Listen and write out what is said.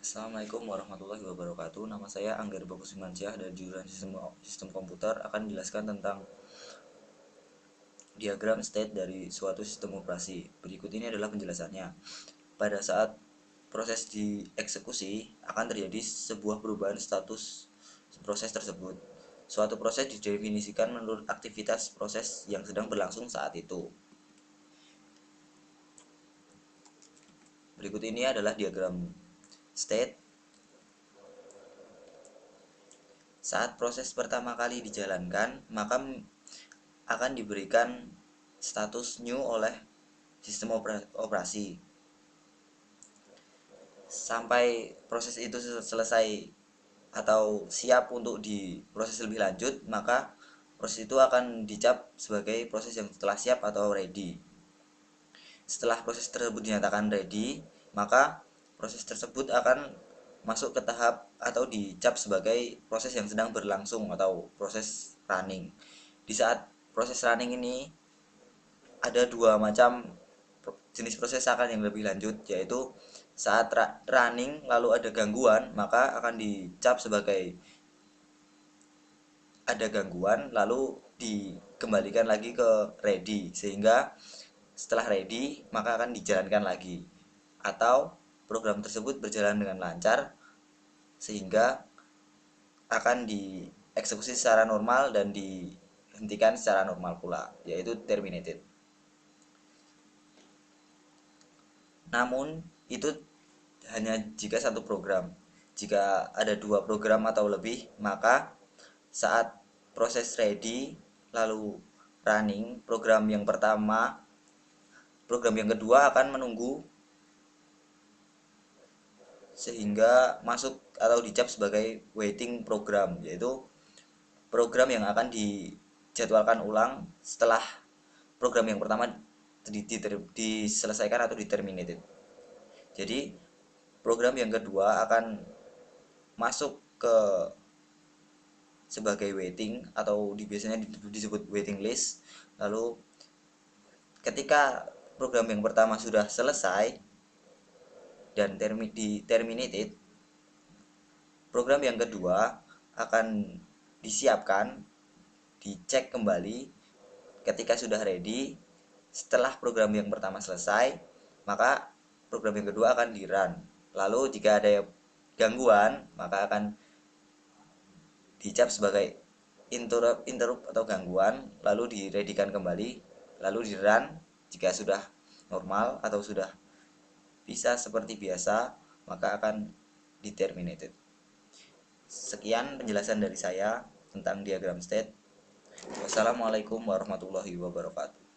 Assalamualaikum warahmatullahi wabarakatuh. Nama saya Angger Bagus Simansyah dari jurusan Sistem Komputer akan menjelaskan tentang diagram state dari suatu sistem operasi. Berikut ini adalah penjelasannya. Pada saat proses dieksekusi akan terjadi sebuah perubahan status proses tersebut. Suatu proses didefinisikan menurut aktivitas proses yang sedang berlangsung saat itu. Berikut ini adalah diagram state. Saat proses pertama kali dijalankan, maka akan diberikan status new oleh sistem operasi. Sampai proses itu selesai atau siap untuk diproses lebih lanjut, maka proses itu akan dicap sebagai proses yang telah siap atau ready. Setelah proses tersebut dinyatakan ready, maka proses tersebut akan masuk ke tahap atau dicap sebagai proses yang sedang berlangsung atau proses running. Di saat proses running ini ada dua macam jenis proses akan yang lebih lanjut, yaitu saat running lalu ada gangguan, maka akan dicap sebagai ada gangguan lalu dikembalikan lagi ke ready, sehingga setelah ready maka akan dijalankan lagi, atau program tersebut berjalan dengan lancar sehingga akan dieksekusi secara normal dan dihentikan secara normal pula, yaitu terminated. Namun itu hanya jika satu program. Jika ada dua program atau lebih, maka saat proses ready lalu running, program yang kedua akan menunggu sehingga masuk atau dicap sebagai waiting program, yaitu program yang akan dijadwalkan ulang setelah program yang pertama diselesaikan atau diterminated. Jadi program yang kedua akan masuk ke sebagai waiting atau biasanya disebut waiting list. Lalu ketika program yang pertama sudah selesai dan terminated, program yang kedua akan disiapkan, dicek kembali. Ketika sudah ready, setelah program yang pertama selesai, maka program yang kedua akan di run. Lalu jika ada gangguan, maka akan dicap sebagai interrupt atau gangguan, lalu diredikan kembali, lalu di run. Jika sudah normal atau sudah bisa seperti biasa, maka akan di terminated. Sekian penjelasan dari saya tentang diagram state. Wassalamualaikum warahmatullahi wabarakatuh.